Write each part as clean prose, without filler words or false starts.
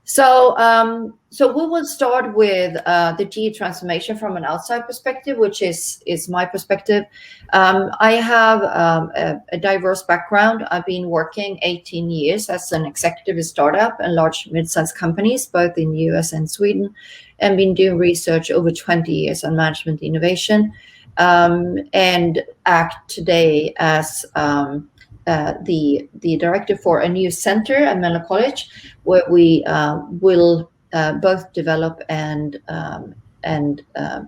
So we will start with the GE transformation from an outside perspective, which is my perspective. I have a diverse background. I've been working 18 years as an executive in startup and large mid-sized companies, both in the US and Sweden, and been doing research over 20 years on management innovation, and act today as the director for a new center at Menlo College, where we will both develop and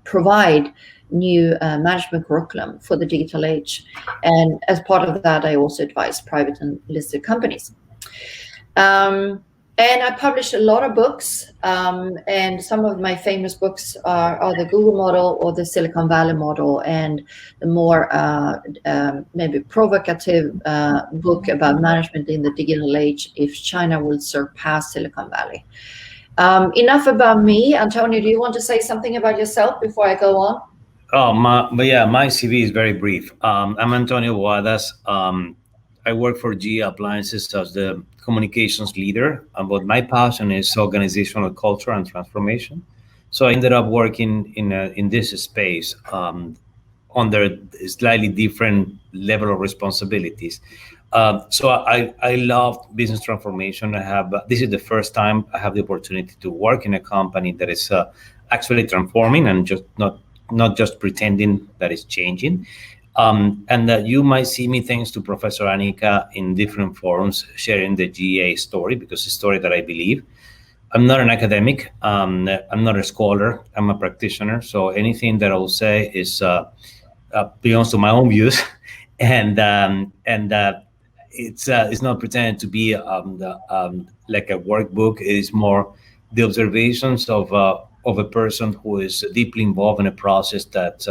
provide new management curriculum for the digital age. And as part of that, I also advise private and listed companies. And I published a lot of books, and some of my famous books are the Google model or the Silicon Valley model, and the more maybe provocative book about management in the digital age, if China will surpass Silicon Valley. Enough about me. Antonio, do you want to say something about yourself before I go on? My CV is very brief. I'm Antonio Boadas. I work for GE Appliances as the communications leader, but my passion is organizational culture and transformation. So I ended up working in this space under a slightly different level of responsibilities. So I love business transformation. This is the first time I have the opportunity to work in a company that is actually transforming and just not just pretending that it's changing. And that you might see me, thanks to Professor Annika, in different forums sharing the GA story, because it's a story that I believe. I'm not an academic. I'm not a scholar. I'm a practitioner. So anything that I will say is belongs to my own views, and it's not pretending to be like a workbook. It is more the observations of a person who is deeply involved in a process that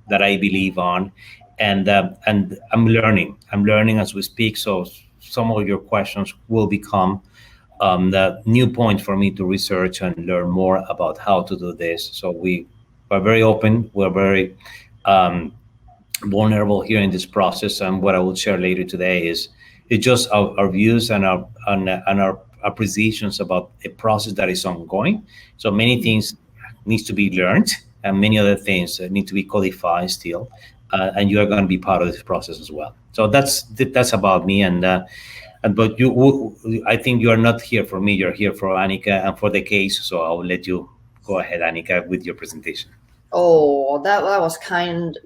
I believe on. And I'm learning as we speak. So some of your questions will become the new point for me to research and learn more about how to do this. So we are very open. We're very vulnerable here in this process. And what I will share later today is just our views and our appreciations about a process that is ongoing. So many things needs to be learned, and many other things need to be codified still. And you are going to be part of this process as well. So that's about me. But I think you are not here for me. You're here for Annika and for the case. So I will let you go ahead, Annika, with your presentation. Oh, that was kind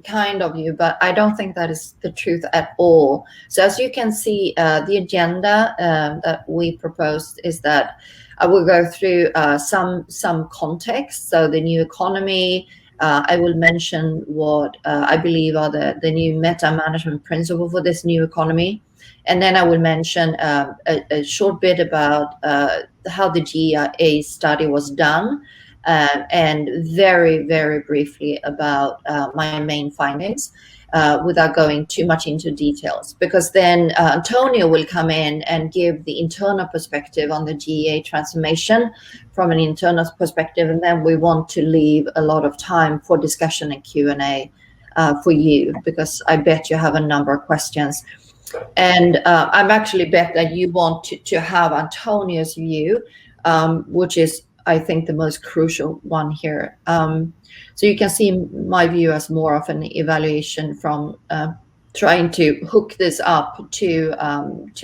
of you, but I don't think that is the truth at all. So as you can see, the agenda that we proposed is that I will go through some context. So the new economy. I will mention what I believe are the new meta management principle for this new economy. And then I will mention a short bit about how the GIA study was done, and very, very briefly about my main findings, without going too much into details, because then Antonio will come in and give the internal perspective on the GEA transformation from an internal perspective, and then we want to leave a lot of time for discussion and Q&A for you, because I bet you have a number of questions. And I'm actually bet that you want to have Antonio's view, which is, I think, the most crucial one here. So you can see my view as more of an evaluation from trying to hook this up to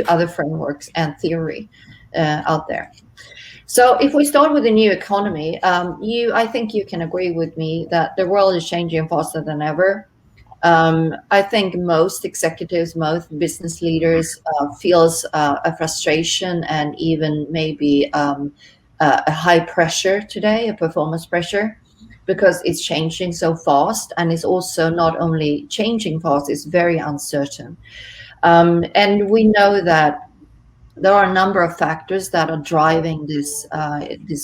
other frameworks and theory out there. So if we start with the new economy, I think you can agree with me that the world is changing faster than ever. I think most executives, most business leaders feels a frustration and even maybe a high pressure today, a performance pressure, because it's changing so fast, and it's also not only changing fast, it's very uncertain. And we know that there are a number of factors that are driving this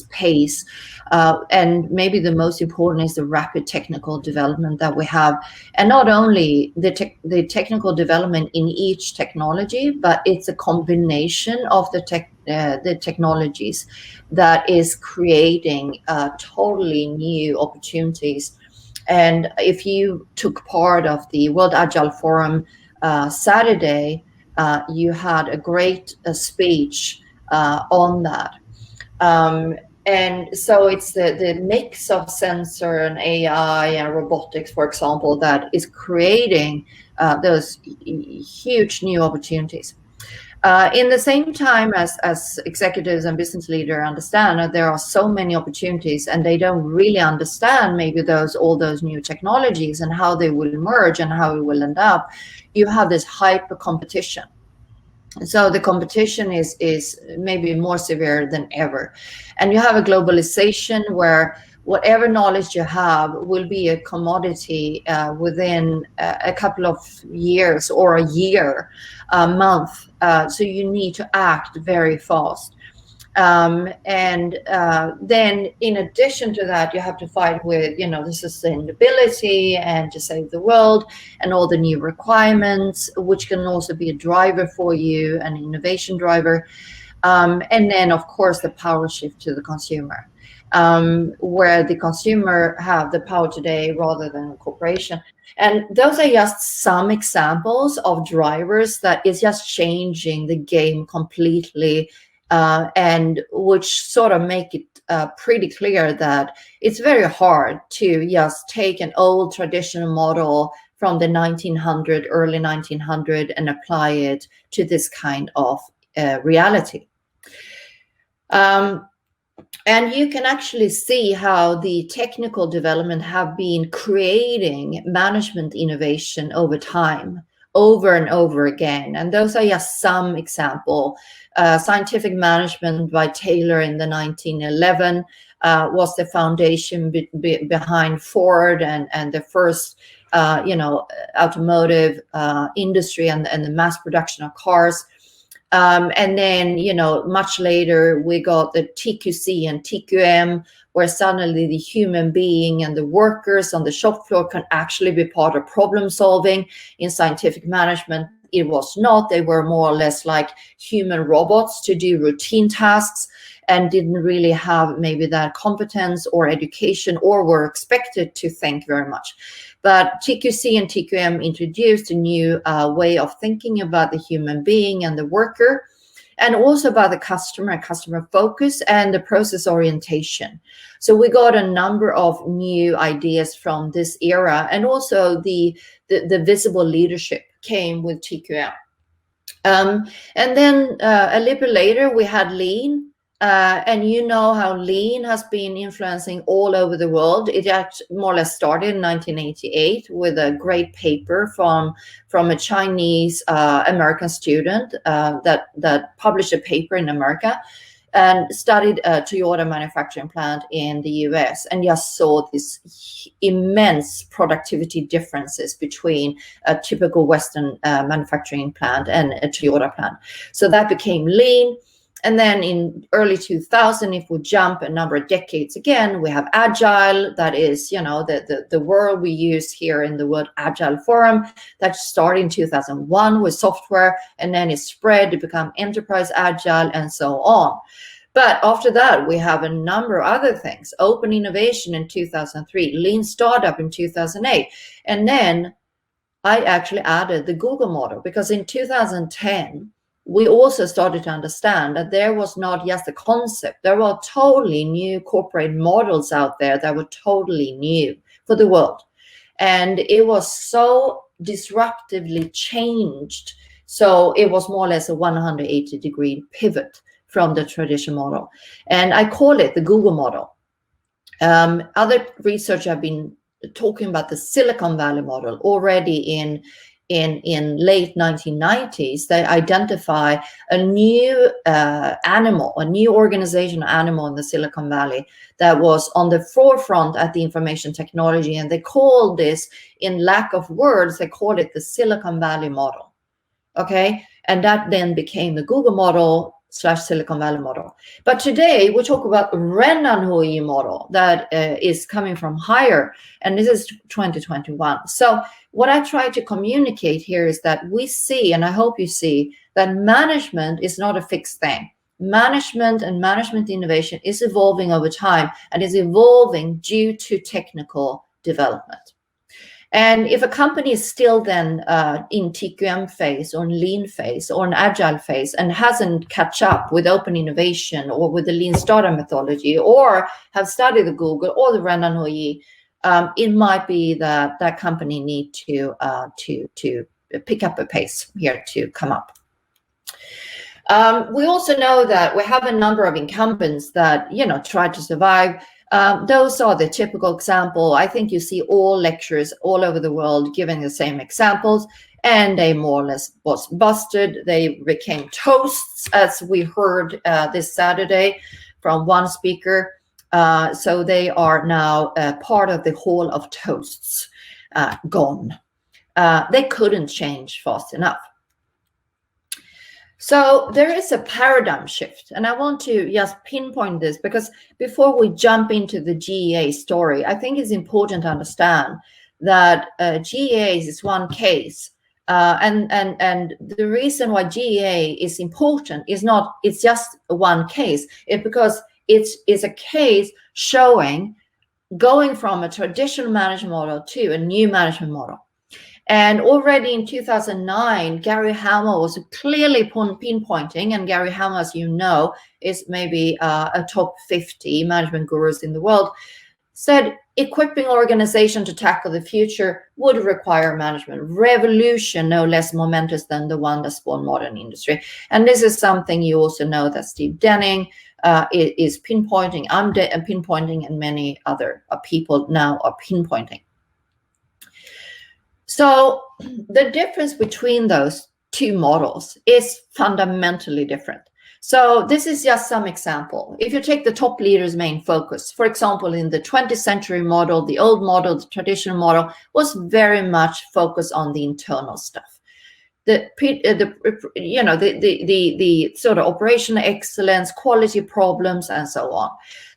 pace, and maybe the most important is the rapid technical development that we have, and not only the technical development in each technology, but it's a combination of the technologies that is creating totally new opportunities. And if you took part of the World Agile Forum Saturday, you had a great speech on that. And so it's the mix of sensor and AI and robotics, for example, that is creating those huge new opportunities. In the same time as executives and business leaders understand that there are so many opportunities, and they don't really understand maybe all those new technologies and how they will emerge and how it will end up, you have this hyper competition. So the competition is maybe more severe than ever, and you have a globalization where whatever knowledge you have will be a commodity within a couple of years or a year, a month. So you need to act very fast. And then in addition to that, you have to fight with, the sustainability and to save the world and all the new requirements, which can also be a driver for you, an innovation driver. And then, of course, the power shift to the consumer, where the consumer have the power today rather than a corporation. And those are just some examples of drivers that is just changing the game completely, and which sort of make it pretty clear that it's very hard to just take an old traditional model from the 1900, early 1900, and apply it to this kind of reality. And you can actually see how the technical development have been creating management innovation over time, over and over again. And those are just some example. Scientific management by Taylor in the 1911 was the foundation behind Ford and the first, automotive industry and the mass production of cars. And then, much later, we got the TQC and TQM, where suddenly the human being and the workers on the shop floor can actually be part of problem solving. In scientific management, it was not. They were more or less like human robots to do routine tasks and didn't really have maybe that competence or education, or were expected to think very much. But TQC and TQM introduced a new way of thinking about the human being and the worker, and also about the customer focus, and the process orientation. So we got a number of new ideas from this era, and also the visible leadership came with TQM. And then a little bit later, we had Lean. And you know how Lean has been influencing all over the world. It more or less started in 1988 with a great paper from a Chinese American student that published a paper in America and studied a Toyota manufacturing plant in the US, and just saw these immense productivity differences between a typical Western manufacturing plant and a Toyota plant. So that became Lean. And then in early 2000, if we jump a number of decades again, we have Agile. That is, the word we use here in the word Agile Forum, that started in 2001 with software, and then it spread to become Enterprise Agile and so on. But after that, we have a number of other things. Open Innovation in 2003, Lean Startup in 2008. And then I actually added the Google model, because in 2010, we also started to understand that there was not just a concept. There were totally new corporate models out there that were totally new for the world. And it was so disruptively changed. So it was more or less a 180-degree pivot from the traditional model. And I call it the Google model. Other research have been talking about the Silicon Valley model already in late 1990s. They identify a new animal, a new organizational animal in the Silicon Valley that was on the forefront at the information technology. And they called this, in lack of words, they called it the Silicon Valley model. Okay. And that then became the Google model / Silicon Valley model. But today we talk about Rendanheyi model that is coming from higher, and this is 2021. So what I try to communicate here is that we see, and I hope you see, that management is not a fixed thing. Management and management innovation is evolving over time, and is evolving due to technical development. And if a company is still then in TQM phase or in lean phase or an agile phase and hasn't catch up with open innovation or with the lean startup methodology or have studied the Google or the Rendanheyi, it might be that that company need to pick up a pace here to come up. We also know that we have a number of incumbents that, you know, try to survive. Those are the typical example. I think you see all lecturers all over the world giving the same examples, and they more or less was busted. They became toasts, as we heard this Saturday from one speaker. So they are now part of the Hall of Toasts, gone. They couldn't change fast enough. So there is a paradigm shift, and I want to just pinpoint this because before we jump into the GEA story, I think it's important to understand that GEA is one case, and the reason why GEA is important is not it's just one case. It's because it's a case showing going from a traditional management model to a new management model. And already in 2009, Gary Hamel was clearly pinpointing, and Gary Hamel, as you know, is maybe a top 50 management gurus in the world, said equipping organization to tackle the future would require management revolution, no less momentous than the one that spawned modern industry. And this is something you also know that Steve Denning is pinpointing, I'm pinpointing, and many other people now are pinpointing. So the difference between those two models is fundamentally different. So this is just some example. If you take the top leaders' main focus, for example, in the 20th century model, the old model, the traditional model was very much focused on the internal stuff. The sort of operational excellence, quality problems, and so on.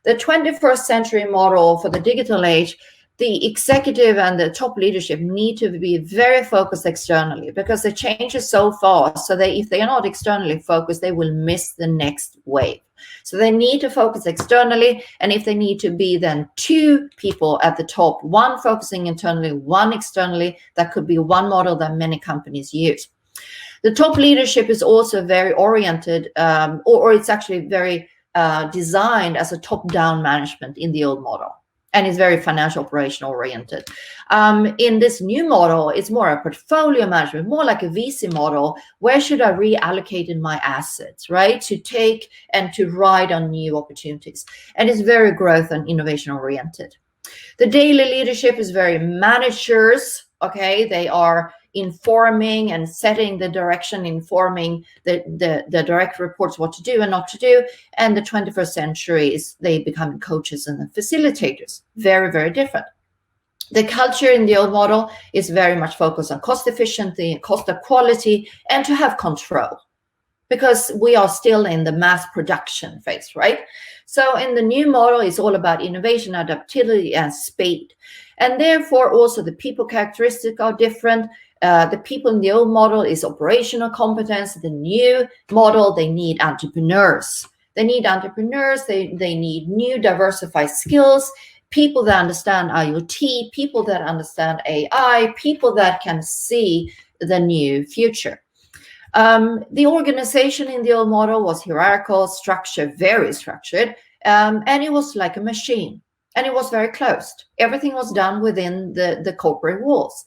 The 21st century model for the digital age, the executive and the top leadership need to be very focused externally because the change is so fast. So if they are not externally focused, they will miss the next wave. So they need to focus externally. And if they need to be then two people at the top, one focusing internally, one externally, that could be one model that many companies use. The top leadership is also very oriented, or it's actually very designed as a top-down management in the old model. And it's very financial operational oriented. In this new model, it's more a portfolio management, more like a VC model. Where should I reallocate in my assets, right? To take and to ride on new opportunities. And it's very growth and innovation oriented. The daily leadership is very managers, okay? They are informing and setting the direction, informing the direct reports what to do and not to do. And the 21st century is they become coaches and facilitators. Very, very different. The culture in the old model is very much focused on cost efficiency, cost of quality, and to have control, because we are still in the mass production phase, right? So in the new model, it's all about innovation, adaptability, and speed. And therefore, also the people characteristics are different. The people in the old model is operational competence. The new model, they need entrepreneurs. They need entrepreneurs. They need new diversified skills, people that understand IoT, people that understand AI, people that can see the new future. The organization in the old model was hierarchical, structured, very structured, and it was like a machine, and it was very closed. Everything was done within the corporate walls.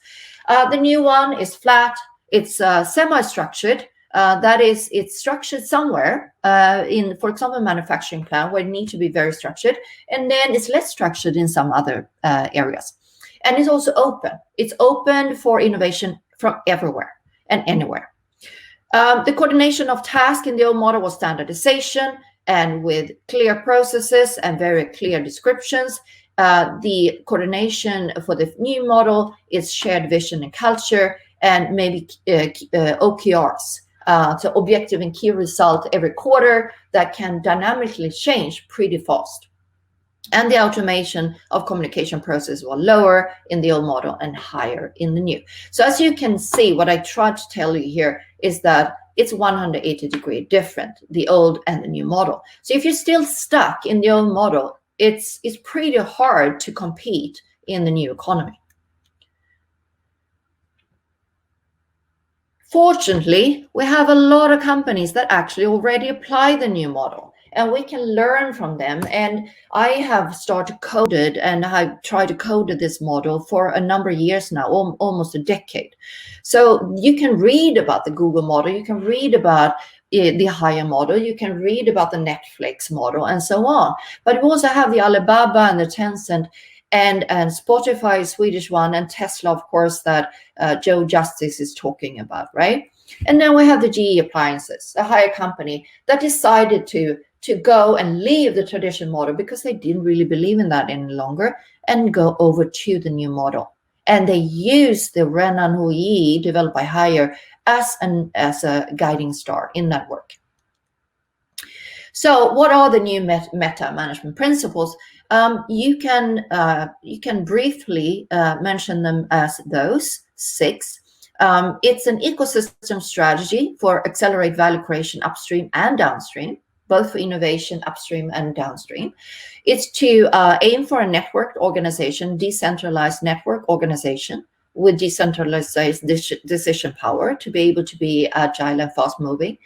The new one is flat. It's semi-structured. That is, it's structured somewhere in, for example, manufacturing plant where it needs to be very structured, and then it's less structured in some other areas. And it's also open. It's open for innovation from everywhere and anywhere. The coordination of tasks in the old model was standardization and with clear processes and very clear descriptions. The coordination for the new model is shared vision and culture, and maybe OKRs, so objective and key result every quarter that can dynamically change pretty fast. And the automation of communication process was lower in the old model and higher in the new. So as you can see, what I tried to tell you here is that it's 180-degree different, the old and the new model. So if you're still stuck in the old model, it's pretty hard to compete in the new economy. Fortunately, we have a lot of companies that actually already apply the new model, and we can learn from them. And I have started coded, and I tried to code this model for a number of years now, almost a decade. So you can read about the Google model, you can read about the higher model, you can read about the Netflix model, and so on. But we also have the Alibaba and the Tencent and Spotify, Swedish one, and Tesla, of course, that Joe Justice is talking about, right? And then we have the GE Appliances, a higher company that decided to go and leave the traditional model because they didn't really believe in that any longer and go over to the new model. And they use the Rendanheyi developed by Hire as a guiding star in that work. So what are the new meta management principles? You can briefly mention them as those 6. It's an ecosystem strategy for accelerate value creation upstream and downstream, both for innovation upstream and downstream. It's to aim for a networked organization, decentralized network organization with decentralized decision power to be able to be agile and fast moving.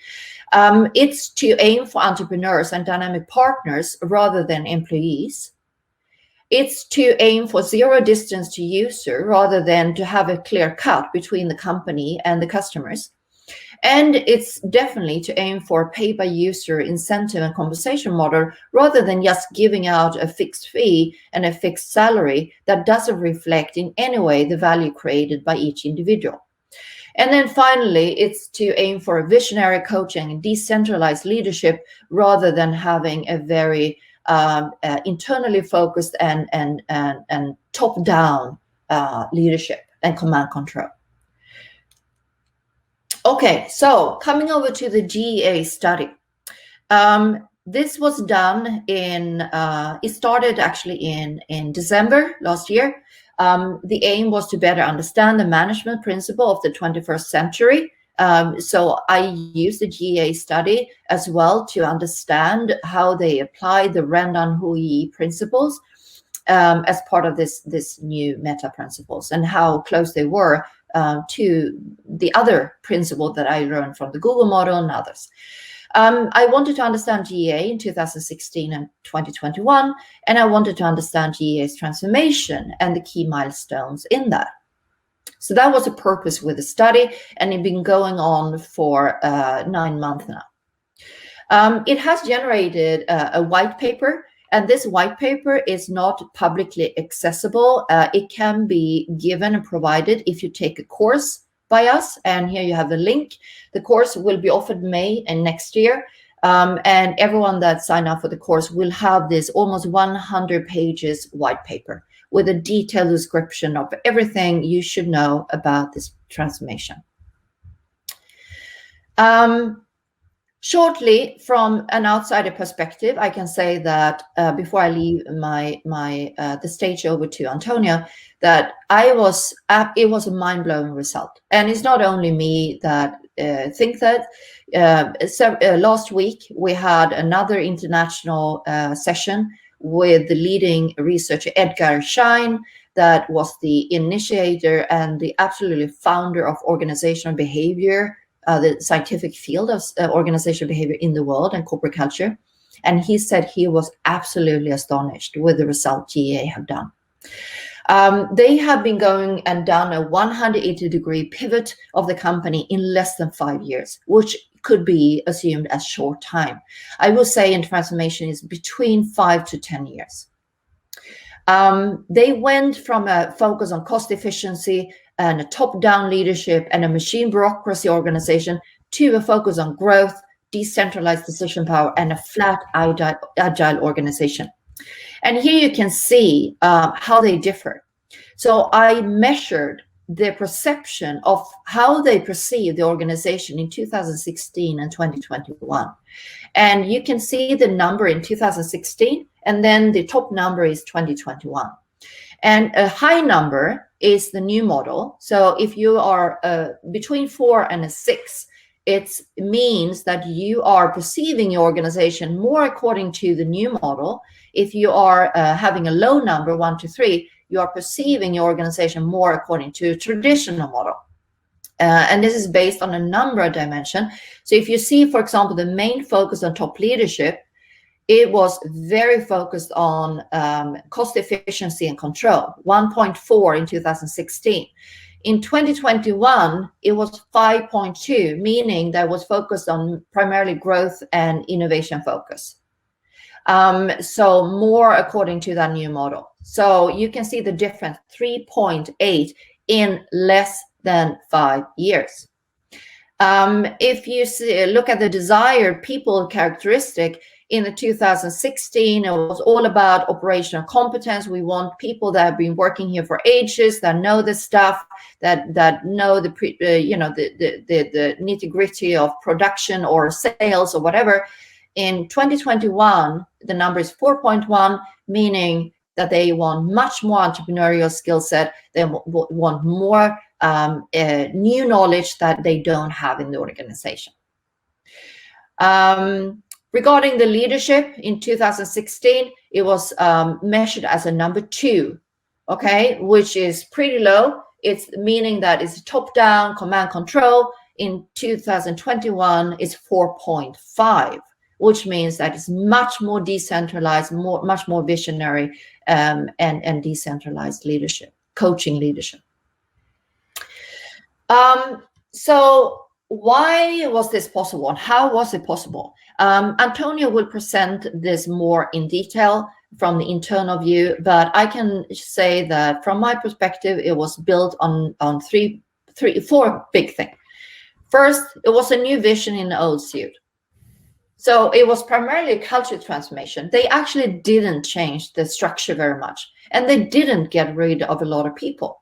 It's to aim for entrepreneurs and dynamic partners rather than employees. It's to aim for zero distance to user rather than to have a clear cut between the company and the customers. And it's definitely to aim for pay-by-user incentive and compensation model rather than just giving out a fixed fee and a fixed salary that doesn't reflect in any way the value created by each individual. And then finally, it's to aim for a visionary coaching and decentralized leadership rather than having a very internally focused and top-down leadership and command control. Okay, so coming over to the GEA study. This was done it started actually in December last year. The aim was to better understand the management principle of the 21st century. So I used the GEA study as well to understand how they apply the Rendanheyi principles as part of this new meta principles and how close they were to the other principle that I learned from the Google model and others. I wanted to understand GEA in 2016 and 2021, and I wanted to understand GEA's transformation and the key milestones in that. So that was the purpose with the study, and it's been going on for 9 months now. It has generated a white paper, and this white paper is not publicly accessible. It can be given and provided if you take a course by us, and here you have the link. The course will be offered May and next year, and everyone that signed up for the course will have this almost 100 pages white paper with a detailed description of everything you should know about this transformation. Shortly, from an outsider perspective, I can say that before I leave the stage over to Antonia, that it was a mind-blowing result. And it's not only me that think that. Last week, we had another international session with the leading researcher, Edgar Schein, that was the initiator and the absolutely founder of organizational behavior, the scientific field of organizational behavior in the world and corporate culture. And he said he was absolutely astonished with the result GEA have done. They have been going and done a 180-degree pivot of the company in less than 5 years, which could be assumed as short time. I will say in transformation is between 5 to 10 years. They went from a focus on cost efficiency and a top-down leadership and a machine bureaucracy organization to a focus on growth, decentralized decision power, and a flat agile organization. And here you can see how they differ. So I measured the perception of how they perceive the organization in 2016 and 2021. And you can see the number in 2016, and then the top number is 2021. And a high number is the new model. So if you are between 4 and a 6, it means that you are perceiving your organization more according to the new model. If you are having a low number, 1 to 3, you are perceiving your organization more according to a traditional model. And this is based on a number of dimensions. So if you see, for example, the main focus on top leadership, it was very focused on cost efficiency and control, 1.4 in 2016. In 2021, it was 5.2, meaning that was focused on primarily growth and innovation focus. So more according to that new model. So you can see the difference, 3.8 in less than 5 years. If you look at the desired people characteristic, in the 2016, it was all about operational competence. We want people that have been working here for ages, that know the stuff, that know the nitty gritty of production or sales or whatever. In 2021, the number is 4.1, meaning that they want much more entrepreneurial skill set. They want more new knowledge that they don't have in the organization. Regarding the leadership in 2016, it was measured as a number 2, okay, which is pretty low. It's meaning that it's top-down command control. In 2021, it's 4.5, which means that it's much more decentralized, much more visionary, and decentralized leadership, coaching leadership. So why was this possible and how was it possible? Antonio will present this more in detail from the internal view, but I can say that from my perspective, it was built on four big things. First, it was a new vision in the old suit. So it was primarily a culture transformation. They actually didn't change the structure very much, and they didn't get rid of a lot of people.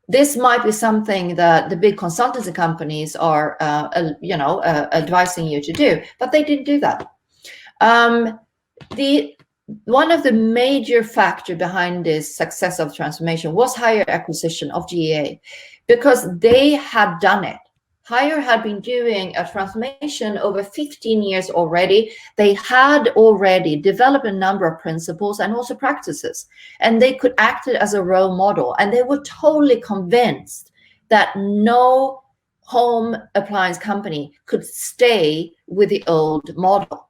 This might be something that the big consultancy companies are, advising you to do, but they didn't do that. One of the major factors behind this success of transformation was Haier acquisition of GEA, because they had done it. Haier had been doing a transformation over 15 years already. They had already developed a number of principles and also practices, and they could act as a role model. And they were totally convinced that no home appliance company could stay with the old model.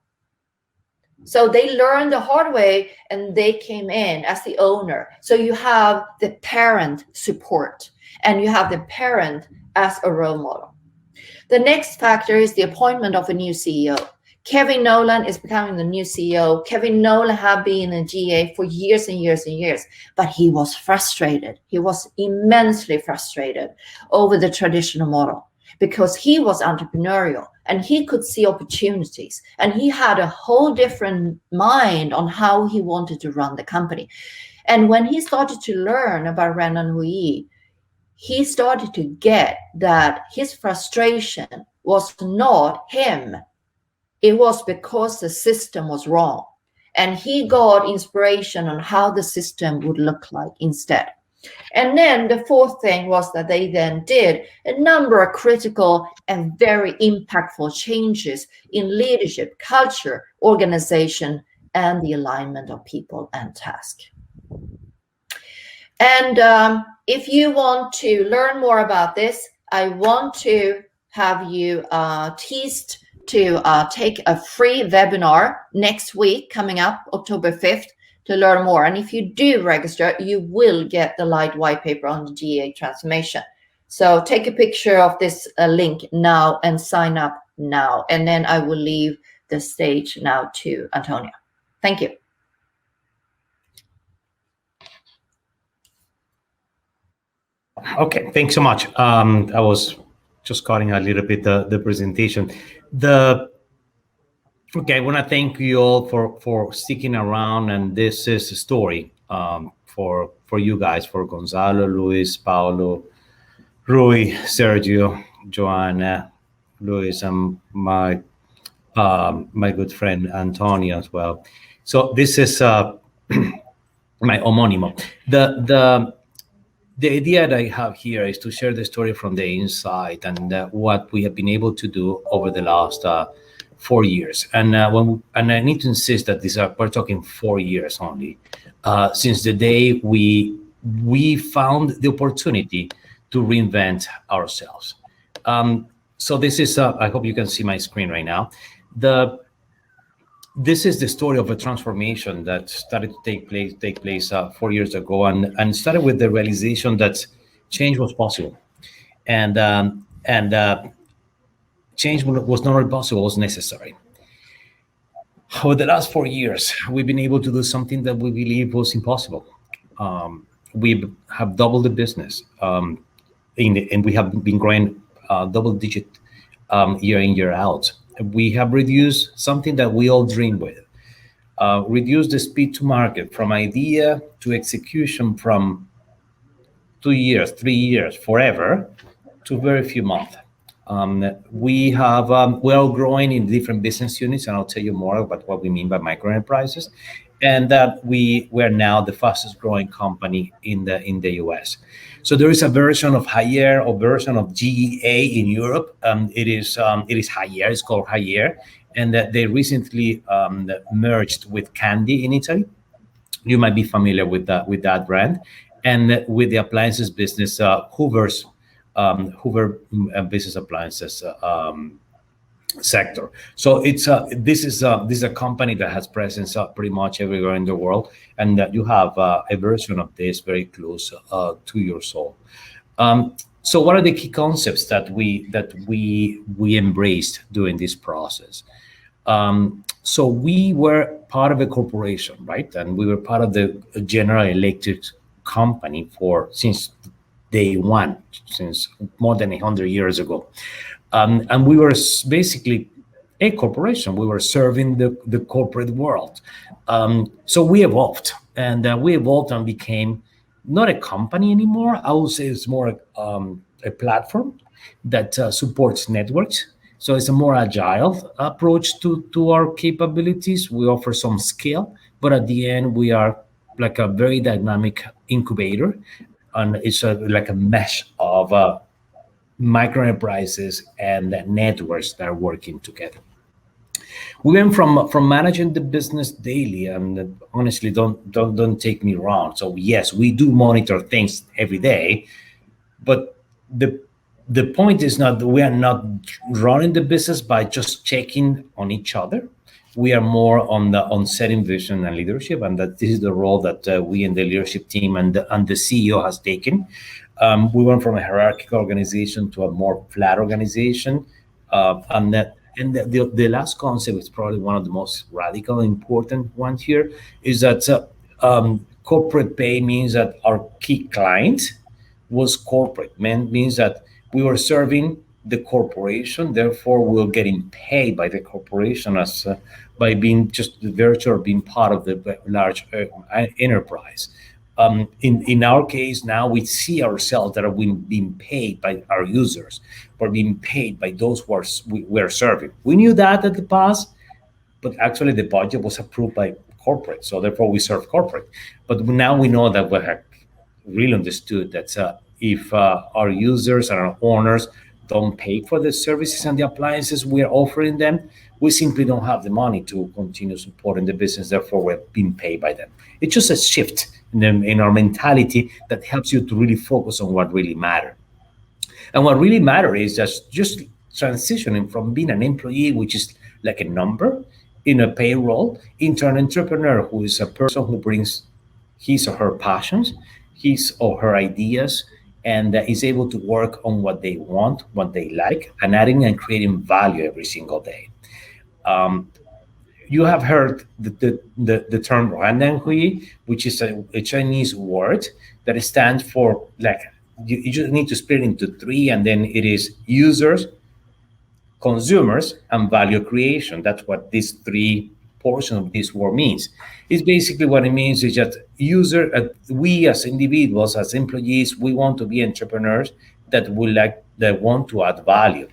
So they learned the hard way, and they came in as the owner. So you have the parent support, and you have the parent as a role model. The next factor is the appointment of a new CEO. Kevin Nolan is becoming the new CEO. Kevin Nolan had been in GA for years and years and years, but he was frustrated. He was immensely frustrated over the traditional model because he was entrepreneurial and he could see opportunities, and he had a whole different mind on how he wanted to run the company. And when he started to learn about Rendanheyi, he started to get that his frustration was not him. It was because the system was wrong. And he got inspiration on how the system would look like instead. And then the fourth thing was that they then did a number of critical and very impactful changes in leadership, culture, organization, and the alignment of people and task. And if you want to learn more about this, I want to have you teased to take a free webinar next week coming up, October 5th, to learn more. And if you do register, you will get the light white paper on the GA transformation. So take a picture of this link now and sign up now. And then I will leave the stage now to Antonio. Thank you. Okay, thanks so much. I was just cutting a little bit the presentation. Okay, I want to thank you all for sticking around, and this is a story for you guys, for Gonzalo, Luis, Paolo, Rui, Sergio, Joanna, Luis, and my good friend Antonio as well. So this is my homónimo. The idea that I have here is to share the story from the inside and what we have been able to do over the last 4 years. And I need to insist that we're talking 4 years only, since the day we found the opportunity to reinvent ourselves. So this is, I hope you can see my screen right now. This is the story of a transformation that started to take place 4 years ago, and started with the realization that change was possible, and change was not only possible, was necessary. Over the last 4 years, we've been able to do something that we believe was impossible. We have doubled the business, and we have been growing double digit year in, year out. We have reduced something that we all dream with, reduce the speed to market from idea to execution from 2 years, 3 years, forever, to very few months. We are growing in different business units, and I'll tell you more about what we mean by micro enterprises, and that we are now the fastest growing company in the US. So there is a version of Higher, or version of GEA in Europe. It is Higher. It's called Higher, and that they recently merged with Candy in Italy. You might be familiar with that brand, and with the appliances business, Hoover business appliances sector. So this is a company that has presence pretty much everywhere in the world, and that you have a version of this very close to your soul. So what are the key concepts that we embraced during this process? So we were part of a corporation, right? And we were part of the General Electric company since day one, since more than 100 years ago. And we were basically a corporation. We were serving the corporate world. So we evolved, and became not a company anymore. I would say it's more a platform that supports networks. So it's a more agile approach to our capabilities. We offer some skill, but at the end, we are like a very dynamic incubator, and it's like a mesh of micro enterprises and networks that are working together. We went from managing the business daily, and honestly, don't take me wrong. So yes, we do monitor things every day, but the point is not that we are not running the business by just checking on each other. We are more on setting vision and leadership, and that this is the role that we in the leadership team and the CEO has taken. We went from a hierarchical organization to a more flat organization, and the last concept is probably one of the most radical and important ones here, is that corporate pay means that our key client was corporate. Means that we were serving the corporation, therefore we're getting paid by the corporation as by being just the virtue of being part of the large enterprise. In our case now, we see ourselves that are being paid by our users, or being paid by those who we're serving. We knew that at the past, but actually the budget was approved by corporate, so therefore we serve corporate. But now we know that we have really understood that if our users and our owners don't pay for the services and the appliances we are offering them, we simply don't have the money to continue supporting the business. Therefore, we're being paid by them. It's just a shift in our mentality that helps you to really focus on what really matters. And what really matters is just transitioning from being an employee, which is like a number in a payroll, into an entrepreneur, who is a person who brings his or her passions, his or her ideas, and is able to work on what they want, what they like, and adding and creating value every single day. You have heard the term Rendanheyi, which is a Chinese word that stands for, like, you just need to split it into three, and then it is users, consumers, and value creation. That's what these three portions of this word means. It's basically what it means is that we as individuals, as employees, we want to be entrepreneurs that want to add value.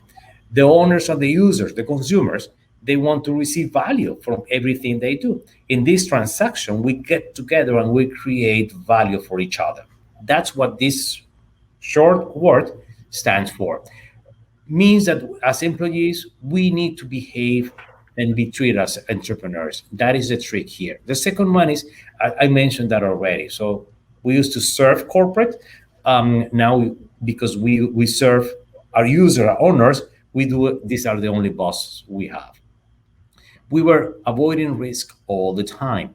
The owners are the users, the consumers. They want to receive value from everything they do. In this transaction, we get together and we create value for each other. That's what this short word stands for. Means that as employees, we need to behave and be treated as entrepreneurs. That is the trick here. The second one is, I mentioned that already. So we used to serve corporate. Now because we serve our user, our owners. We do, these are the only bosses we have. We were avoiding risk all the time.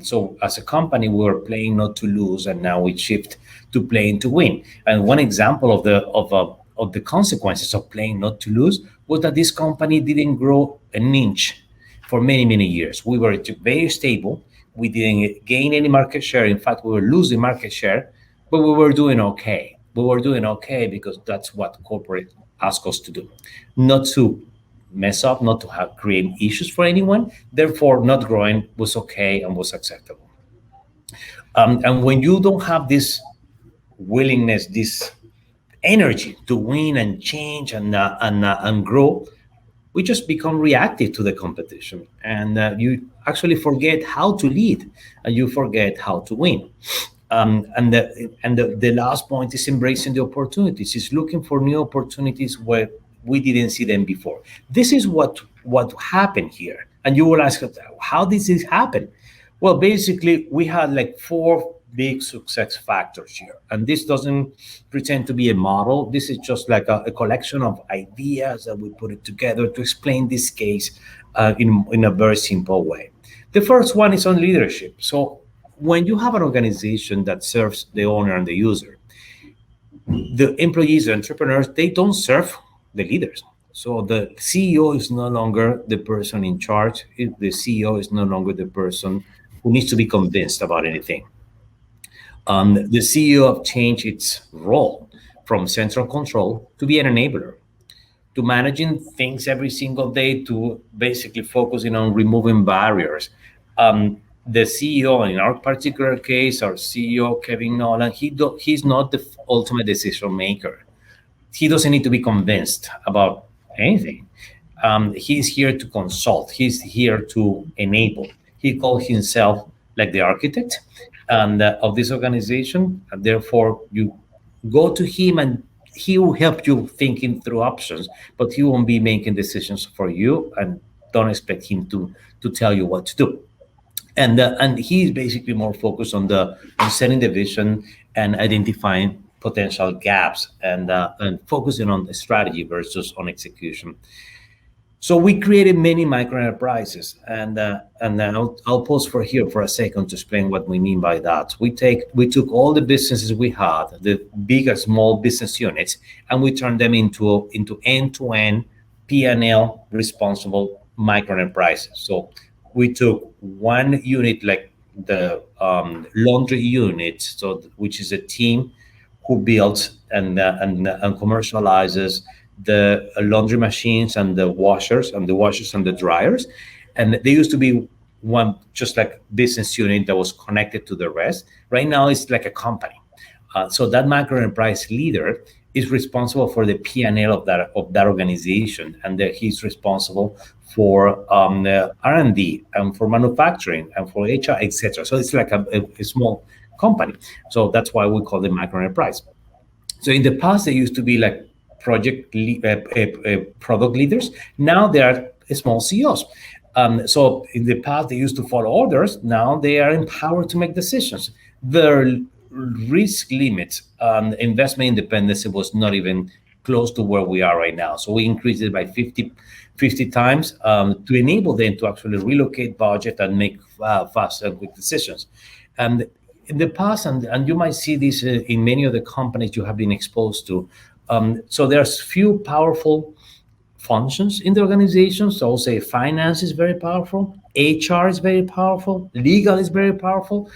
So as a company, we were playing not to lose, and now we shift to playing to win. And one example of the consequences of playing not to lose was that this company didn't grow an inch for many years. We were very stable. We didn't gain any market share. In fact, we were losing market share, but we were doing okay. We were doing okay because that's what corporate asked us to do, not to mess up, not to have create issues for anyone. Therefore, not growing was okay and was acceptable. And when you don't have this willingness, this energy to win and change and grow, we just become reactive to the competition, and you actually forget how to lead, and you forget how to win. The last point is embracing the opportunities. Is looking for new opportunities where we didn't see them before. This is what happened here. And you will ask, how did this happen? Well, basically, we had like four big success factors here. And this doesn't pretend to be a model. This is just like a collection of ideas that we put it together to explain this case in a very simple way. The first one is on leadership. So when you have an organization that serves the owner and the user, the employees, the entrepreneurs, they don't serve the leaders. So the CEO is no longer the person in charge. The CEO is no longer the person who needs to be convinced about anything. The CEO have changed its role from central control to be an enabler, to managing things every single day, to basically focusing on removing barriers. The CEO, in our particular case, our CEO, Kevin Nolan, he's not the ultimate decision maker. He doesn't need to be convinced about anything. He's here to consult. He's here to enable. He calls himself like the architect and of this organization. And therefore, you go to him, and he will help you thinking through options, but he won't be making decisions for you. And don't expect him to tell you what to do. And he's basically more focused on setting the vision and identifying potential gaps and focusing on the strategy versus on execution. So we created many micro enterprises, and then I'll pause for here for a second to explain what we mean by that. We took all the businesses we had, the big and small business units, and we turned them into end-to-end P&L responsible micro enterprises. So we took one unit like the laundry unit, so which is a team who builds and commercializes the laundry machines and the washers and the dryers. And they used to be one just like business unit that was connected to the rest. Right now it's like a company. So that micro enterprise leader is responsible for the P&L of that organization, and that he's responsible for R&D and for manufacturing and for HR, etc. So it's like a small company. So that's why we call it micro enterprise. So in the past, they used to be like product leaders. Now they are small CEOs. So in the past, they used to follow orders. Now they are empowered to make decisions. Their risk limit, investment independence was not even close to where we are right now. So we increased it by 50 times to enable them to actually relocate budget and make fast and quick decisions. And in the past, and you might see this in many of the companies you have been exposed to, so there's few powerful functions in the organization. So I'll say finance is very powerful, HR is very powerful, legal is very powerful.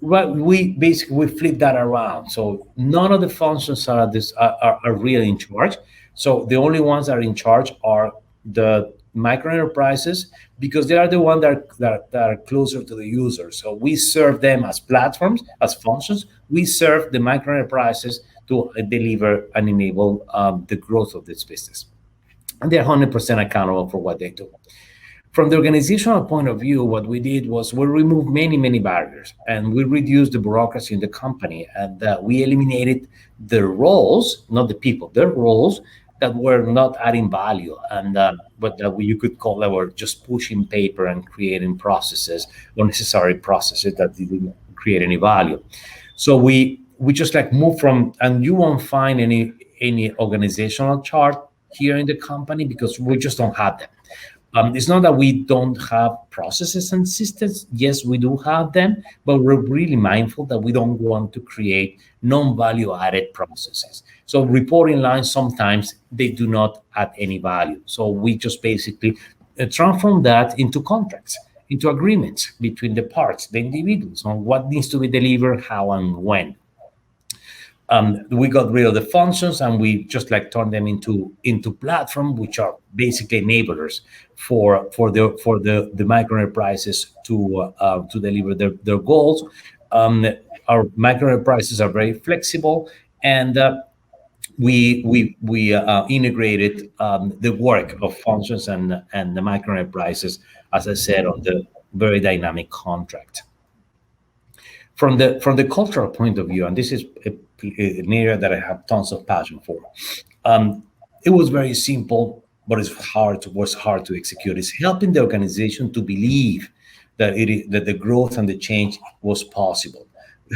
Well, we flip that around. So none of the functions are really in charge. So the only ones that are in charge are the micro enterprises, because they are the ones that are closer to the user. So we serve them as platforms, as functions. We serve the micro enterprises to deliver and enable the growth of this business. And they're 100% accountable for what they do. From the organizational point of view, what we did was we removed many barriers, and we reduced the bureaucracy in the company, and we eliminated the roles, not the people, the roles that were not adding value, and but that you could call that were just pushing paper and creating processes, unnecessary processes that didn't create any value. So we we just like move from, and you won't find any organizational chart here in the company because we just don't have them. It's not that we don't have processes and systems. Yes, we do have them, but we're really mindful that we don't want to create non-value added processes. So reporting lines, sometimes they do not add any value. So we just basically transform that into contracts, into agreements between the parts, the individuals, on what needs to be delivered, how and when. We got rid of the functions and we just like turned them into platform, which are basically enablers for the micro enterprises to deliver their goals. Our micro enterprises are very flexible, and we integrated the work of functions and the micro enterprises, as I said, on the very dynamic contract. From the cultural point of view, and this is an area that I have tons of passion for. It was very simple, but was hard to execute. It's helping the organization to believe that the growth and the change was possible.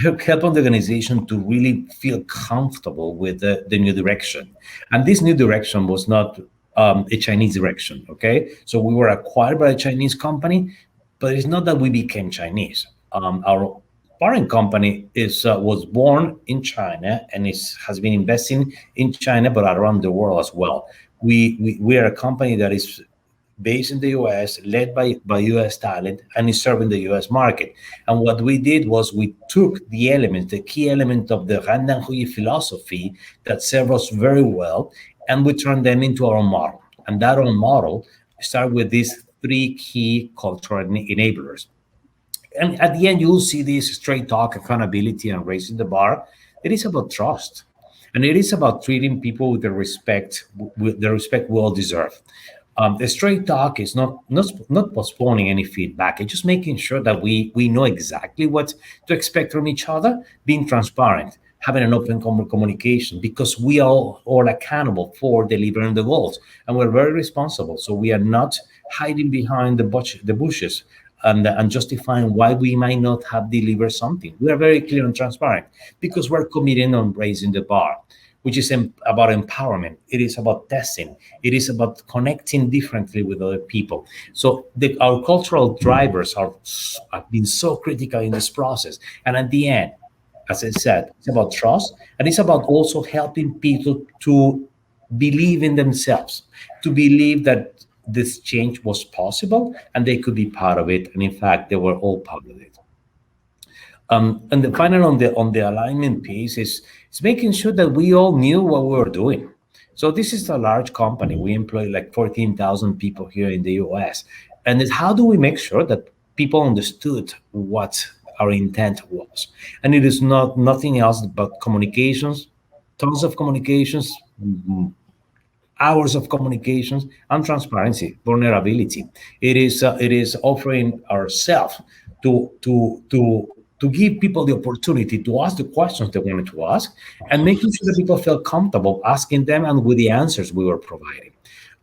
Helping the organization to really feel comfortable with the new direction. And this new direction was not a Chinese direction, okay? So we were acquired by a Chinese company, but it's not that we became Chinese. Our parent company was born in China and has been investing in China, but around the world as well. We are a company that is based in the US, led by US talent, and is serving the US market. And what we did was we took the key element of the Rendanheyi philosophy that served us very well, and we turned them into our own model. And that own model started with these three key cultural enablers. And at the end, you'll see this straight talk, accountability, and raising the bar. It is about trust, and it is about treating people with the respect well deserved. The straight talk is not postponing any feedback. It's just making sure that we know exactly what to expect from each other, being transparent, having an open communication, because we are all accountable for delivering the goals, and we're very responsible. So we are not hiding behind the bushes and justifying why we might not have delivered something. We are very clear and transparent because we're committing on raising the bar, which is about empowerment. It is about testing. It is about connecting differently with other people. So our cultural drivers have been so critical in this process. And at the end, as I said, it's about trust, and it's about also helping people to believe in themselves, to believe that this change was possible and they could be part of it. And in fact, they were all part of it. And the final on the alignment piece is making sure that we all knew what we were doing. So this is a large company. We employ like 14,000 people here in the US. And it's how do we make sure that people understood what our intent was? And it is nothing else but communications, tons of communications, hours of communications, and transparency, vulnerability. It is offering ourselves to give people the opportunity to ask the questions they wanted to ask, and making sure that people felt comfortable asking them and with the answers we were providing.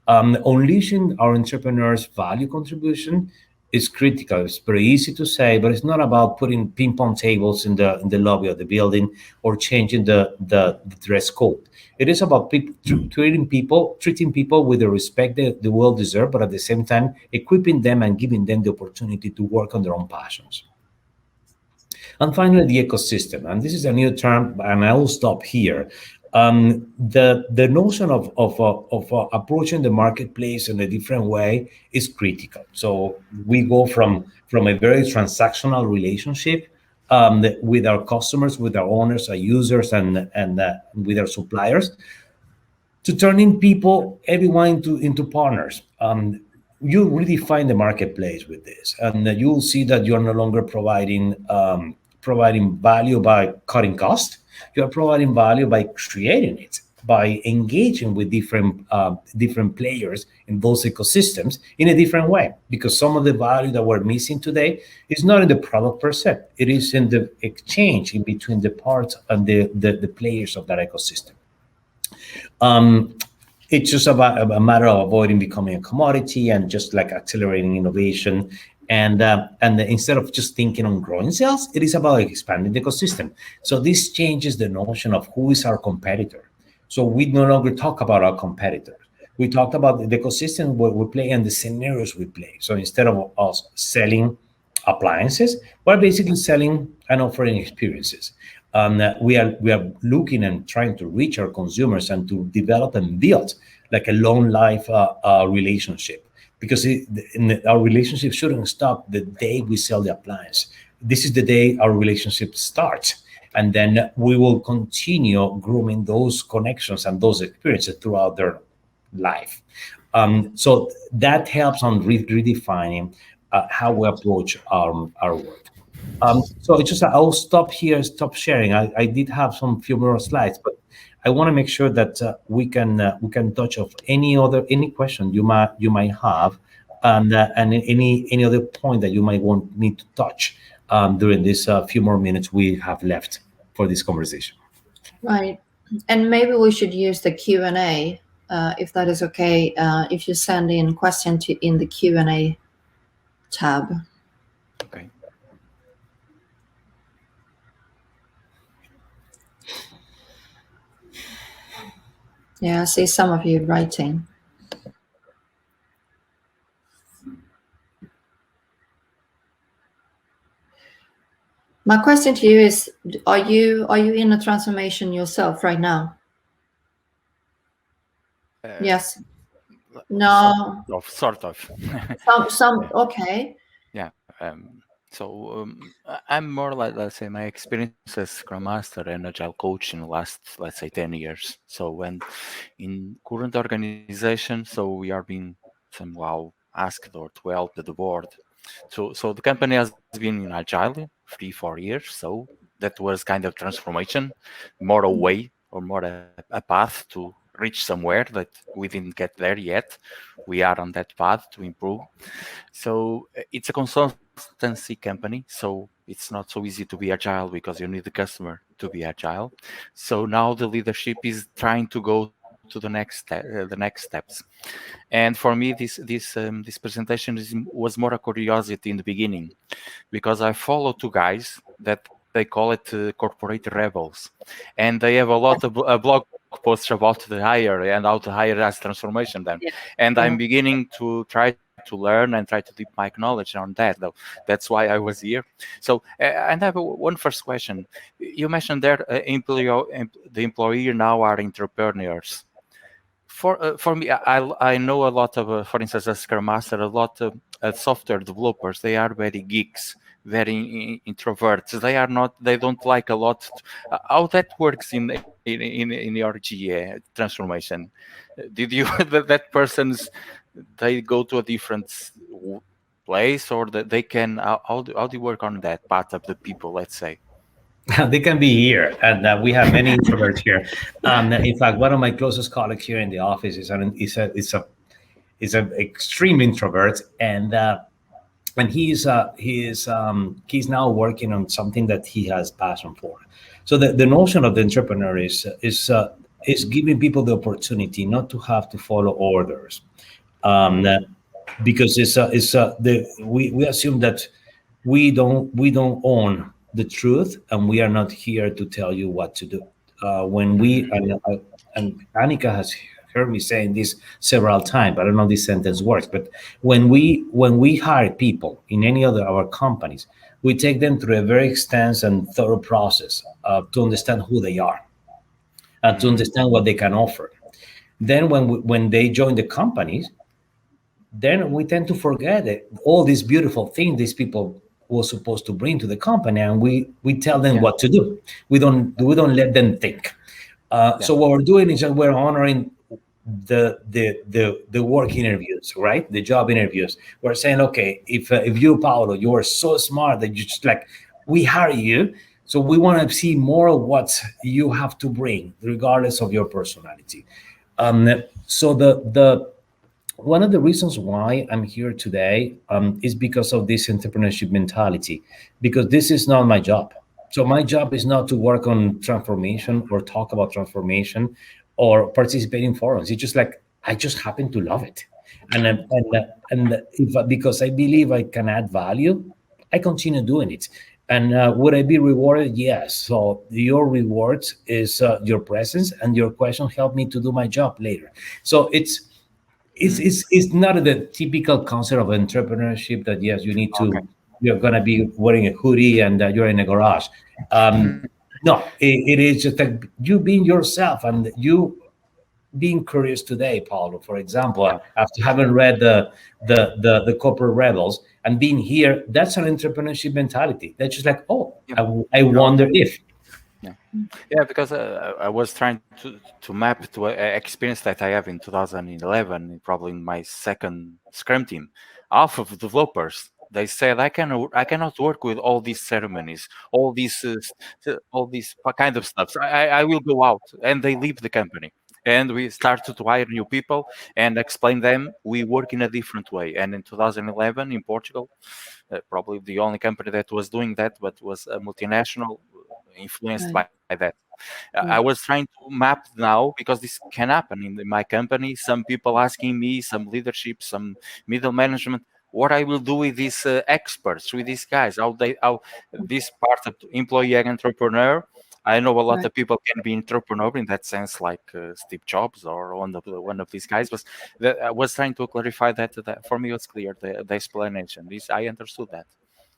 Unleashing our entrepreneurs' value contribution is critical. It's very easy to say, but it's not about putting ping pong tables in the lobby of the building or changing the dress code. It is about treating people with the respect they well deserve, but at the same time equipping them and giving them the opportunity to work on their own passions. And finally, the ecosystem. And this is a new term, and I will stop here. The notion of approaching the marketplace in a different way is critical. So we go from a very transactional relationship with our customers, with our owners, our users, and with our suppliers, to turning everyone into partners. You really find the marketplace with this, and you'll see that you're no longer providing value by cutting cost. You are providing value by creating it, by engaging with different players in those ecosystems in a different way. Because some of the value that we're missing today is not in the product per se; it is in the exchange in between the parts and the players of that ecosystem. It's just about a matter of avoiding becoming a commodity and just like accelerating innovation And instead of just thinking on growing sales, it is about expanding the ecosystem. So this changes the notion of who is our competitor. So we no longer talk about our competitors. We talked about the ecosystem where we play and the scenarios we play. So instead of us selling appliances, we're basically selling and offering experiences. We are looking and trying to reach our consumers and to develop and build like a long life relationship, because our relationship shouldn't stop the day we sell the appliance. This is the day our relationship starts, and then we will continue grooming those connections and those experiences throughout their life. So that helps on redefining how we approach our work. So it's just I'll stop here, stop sharing. I did have some few more slides, but I want to make sure that we can touch of any question you might have, and any other point that you might want me to touch during this few more minutes we have left for this conversation. Right. And maybe we should use the Q&A, if that is okay, if you send in question in the Q&A tab. Okay. Yeah, I see some of you writing. My question to you is, are you in a transformation yourself right now? Yes. No. Sort of. Okay. Yeah. I'm more like, let's say, my experience as Scrum Master and Agile coach in the last, let's say, 10 years. So when in current organization, so we are being somehow asked or to help the board. So the company has been in Agile 3-4 years. So that was kind of transformation, more a way or more a path to reach somewhere that we didn't get there yet. We are on that path to improve. So it's a consultancy company, so it's not so easy to be agile because you need the customer to be agile. So now the leadership is trying to go to the next steps. And for me, this presentation was more a curiosity in the beginning, because I follow two guys that they call it corporate rebels, and they have a lot of blog posts about the hire and how to hire as transformation then. Yeah. And I'm beginning to try to learn and try to deep my knowledge on that, though. That's why I was here. So and I have one first question. You mentioned there the employee now are entrepreneurs. For me, I know a lot of, for instance, as Scrum Master, a lot of software developers. They are very geeks, very introverts. They don't like a lot. How that works in your GA transformation? Did you that person's they go to a different place, or that they can how do you work on that part of the people? Let's say. They can be here, and we have many introverts here. In fact, one of my closest colleagues here in the office is an extreme introvert, and he's now working on something that he has passion for. So the notion of the entrepreneur is giving people the opportunity not to have to follow orders, because we assume that we don't own the truth, and we are not here to tell you what to do. When we and Annika has heard me saying this several times. I don't know if this sentence works, but when we hire people in any other our companies, we take them through a very extensive and thorough process to understand who they are and to understand what they can offer. Then when they join the companies, then we tend to forget it, all these beautiful things these people were supposed to bring to the company, and we tell them what to do. We don't let them think. So what we're doing is that we're honoring the work interviews, right? The job interviews. We're saying, okay, if you, Paolo, you are so smart that you just like, we hire you, so we want to see more of what you have to bring, regardless of your personality. So the one of the reasons why I'm here today is because of this entrepreneurship mentality, because this is not my job. So my job is not to work on transformation or talk about transformation or participate in forums. It's just like, I just happen to love it. And if, because I believe I can add value, I continue doing it. And would I be rewarded? Yes. So your rewards is your presence, and your question helped me to do my job later. So it's not the typical concept of entrepreneurship that yes, you need Okay. to, you're gonna be wearing a hoodie and you're in a garage. No, it is just like you being yourself, and you being curious today, Paulo, for example, Yeah. after having read the corporate rebels and being here, that's an entrepreneurship mentality. That's just like, oh, Yeah. I wonder if. Yeah. Yeah, because I was trying to map to an experience that I have in 2011, probably in my second Scrum team. Half of developers, they said I cannot work with all these ceremonies, all these kind of stuff. I will go out, and they leave the company. And we started to hire new people and explain them we work in a different way. And in 2011 in Portugal, probably the only company that was doing that, but was a multinational influenced Right. by that. I was trying to map now because this can happen in my company. Some people asking me, some leadership, some middle management, what I will do with these experts, with these guys, how this part of employee and entrepreneur. I know a lot Right. of people can be entrepreneur in that sense, like Steve Jobs or one of these guys. But I was trying to clarify that for me, it's clear the explanation. This I understood that.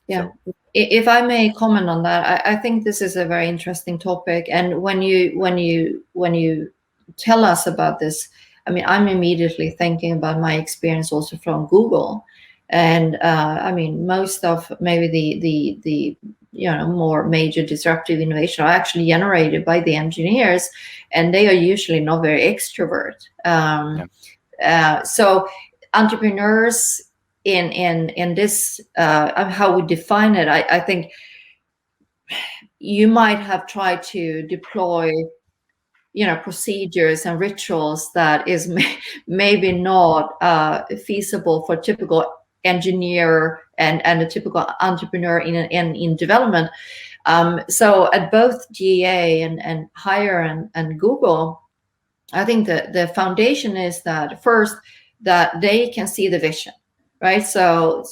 Yeah. So If I may comment on that, I think this is a very interesting topic. And when you tell us about this, I mean, I'm immediately thinking about my experience also from Google. And I mean, most of maybe the more major disruptive innovation are actually generated by the engineers, and they are usually not very extrovert. So entrepreneurs in this how we define it, I think you might have tried to deploy procedures and rituals that is maybe not feasible for typical engineer and a typical entrepreneur in development. So at both GA and Hire and Google, I think the foundation is that first that they can see the vision, right? So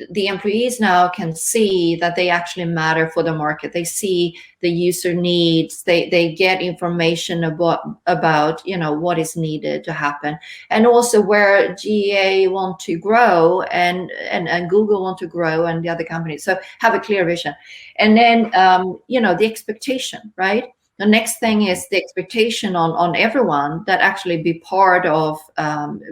the employees now can see that they actually matter for the market. They see the user needs. They get information about what is needed to happen, and also where GA want to grow and Google want to grow and the other companies. So have a clear vision, and then the expectation, right? The next thing is the expectation on everyone that actually be part of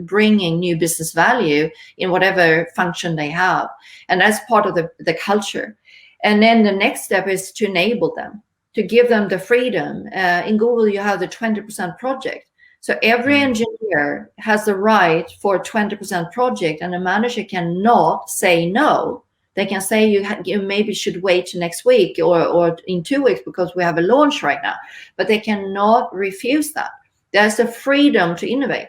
bringing new business value in whatever function they have. And that's part of the culture. And then the next step is to enable them, to give them the freedom. In Google, you have the 20% project. So every engineer has the right for a 20% project, and the manager cannot say no. They can say you maybe should wait till next week or in 2 weeks because we have a launch right now, but they cannot refuse that. There's the freedom to innovate.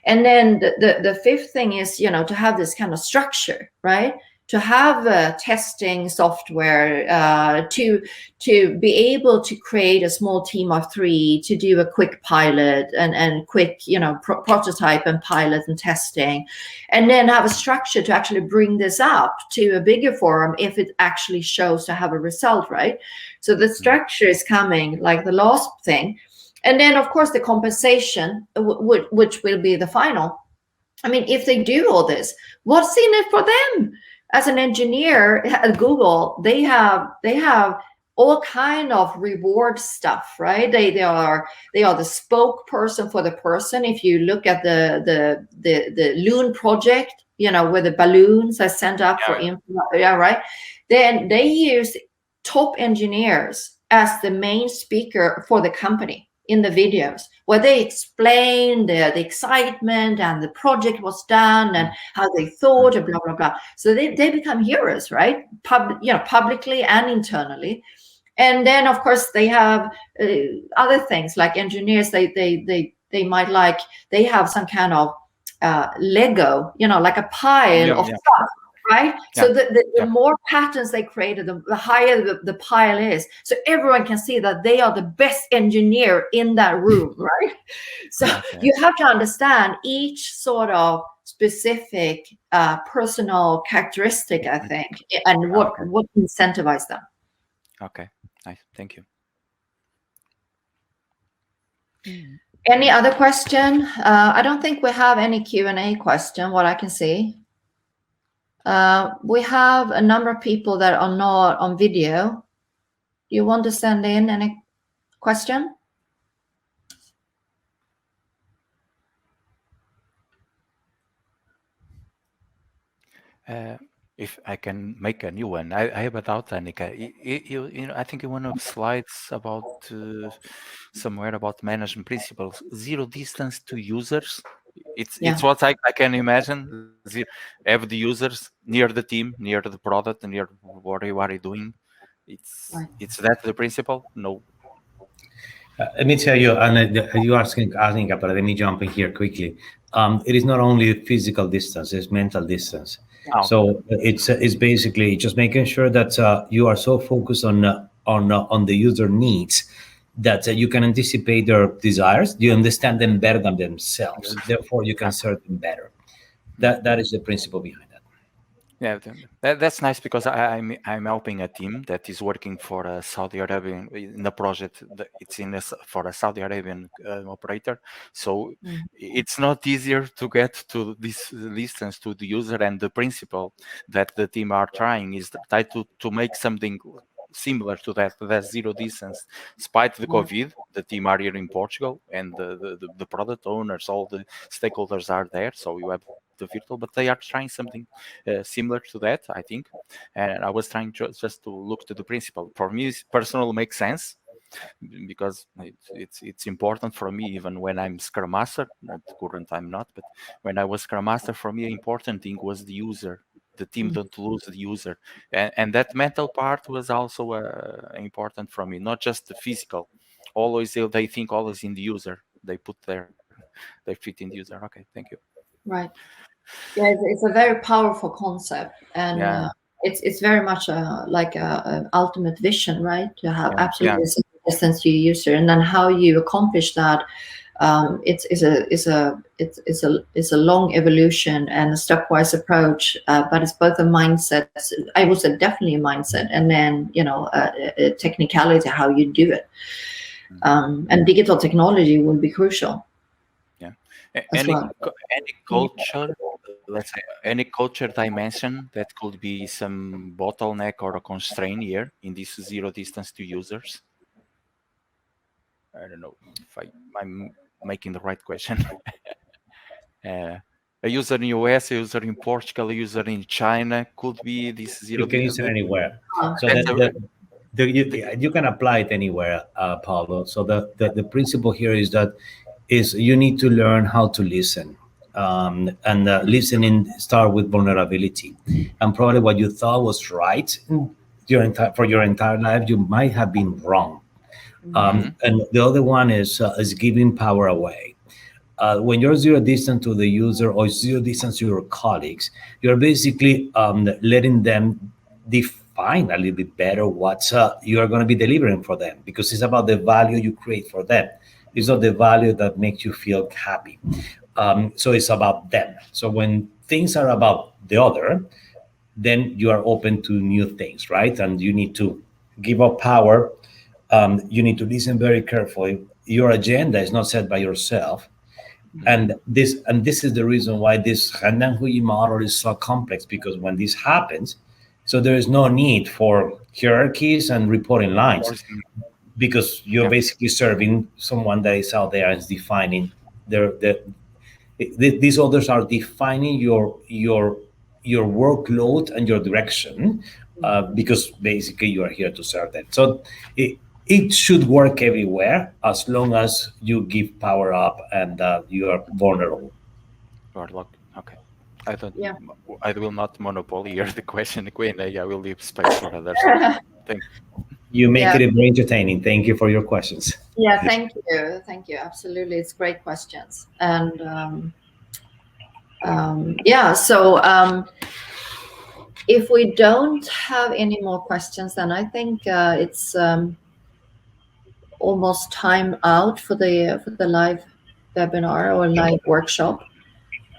And then the fifth thing is, to have this kind of structure, right? To have testing software, to be able to create a small team of 3 to do a quick pilot and quick prototype and pilot and testing, and then have a structure to actually bring this up to a bigger forum if it actually shows to have a result, right? So the structure is coming like the last thing. And then of course the compensation, which will be the final. I mean, if they do all this, what's in it for them? As an engineer at Google, they have all kind of reward stuff, right? They are the spokesperson for the person. If you look at the Loon project, where the balloons are sent up for info, right? Then they use top engineers as the main speaker for the company in the videos, where they explain the excitement and the project was done and how they thought and blah blah blah. So they become heroes, right? Publicly and internally. And then of course they have other things like engineers. They might they have some kind of Lego, like a pile of stuff. right? So the more patterns they created, the higher the pile is. So everyone can see that they are the best engineer in that room, right? So you have to understand each sort of specific personal characteristic, I think, and what incentivize them. Okay, nice. Thank you. Any other question? I don't think we have any Q&A question, what I can see. We have a number of people that are not on video. Do you want to send in any question? If I can make a new one, I have a doubt, Annika. You know, I think in one of the slides about somewhere about management principles, zero distance to users. It's what I can imagine. Have the users near the team, near the product, near what you are doing. It's that the principle? No. Let me tell you, and you asking, but let me jump in here quickly. It is not only physical distance; it's mental distance. So it's basically just making sure that you are so focused on the user needs that you can anticipate their desires. You understand them better than themselves. Therefore, you can serve them better. That is the principle behind that. Yeah, that's nice because I'm helping a team that is working for a Saudi Arabian in a project. It's for a Saudi Arabian operator, so it's not easier to get to this distance to the user. And the principle that the team are trying is try to make something similar to that zero distance. Despite the COVID, the team are here in Portugal, and the product owners, all the stakeholders are there. So you have the virtual, but they are trying something similar to that, I think. And I was trying just to look to the principle. For me, personally makes sense because it's important for me, even when I'm Scrum Master. At current I'm not, but when I was Scrum Master, for me, important thing was the user. The team don't lose the user, and that mental part was also important for me, not just the physical. Always they think always in the user. They put they fit in the user. Okay, thank you. Right. Yeah, it's a very powerful concept, and it's very much like a ultimate vision, right? To have absolutely zero distance to your user, and then how you accomplish that. It's a long evolution and a stepwise approach, but it's both a mindset. I would say definitely a mindset, and then a technicality how you do it. And digital technology will be crucial. Yeah, any culture, let's say, any culture dimension that could be some bottleneck or a constraint here in this zero distance to users. I don't know if I'm making the right question. A user in US, a user in Portugal, a user in China could be this zero. You can use it anywhere. So you can apply it anywhere, Paulo. So the principle here is that you need to learn how to listen. And listening start with vulnerability. And probably what you thought was right for your entire life, you might have been wrong. And the other one is giving power away. When you're zero distance to the user or zero distance to your colleagues, you're basically letting them define a little bit better what you are going to be delivering for them, because it's about the value you create for them. It's not the value that makes you feel happy. So it's about them. So when things are about the other, then you are open to new things, right? And you need to give up power. You need to listen very carefully. Your agenda is not set by yourself. And this is the reason why this Rendanheyi model is so complex, because when this happens, so there is no need for hierarchies and reporting lines, because you're basically serving someone that is out there and is defining these others are defining your workload and your direction, because basically you are here to serve them. So it should work everywhere as long as you give power up and you are vulnerable. Okay. I will not monopoly here the question, Queen. I will leave space for others. Thank you. Make it very entertaining. Thank you for your questions. Yeah, thank you. Absolutely, it's great questions. And if we don't have any more questions, then I think it's almost time out for the live webinar or live workshop.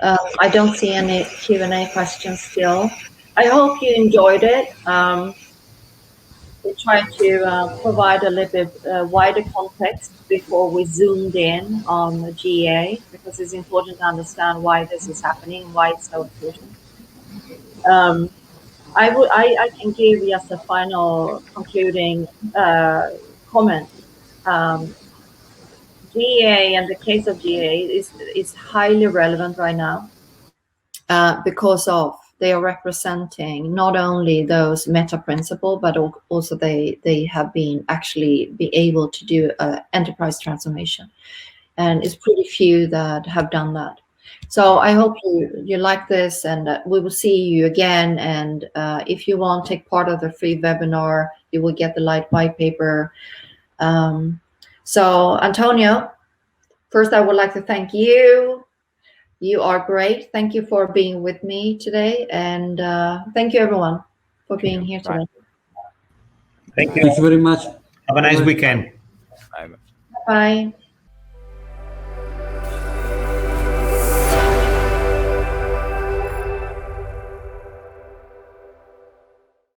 I don't see any Q&A questions still. I hope you enjoyed it. We tried to provide a little bit wider context before we zoomed in on GA, because it's important to understand why this is happening, why it's so important. I can give just a final concluding comment. GA, and the case of GA is highly relevant right now because of they are representing not only those meta principle, but also they have been actually be able to do enterprise transformation, and it's pretty few that have done that. So I hope you like this, and we will see you again. And if you want to take part of the free webinar, you will get the light white paper. So Antonio, first I would like to thank you. You are great. Thank you for being with me today, and thank you everyone for being here today. Thank you. Thank you very much. Have a nice weekend. Bye. Bye.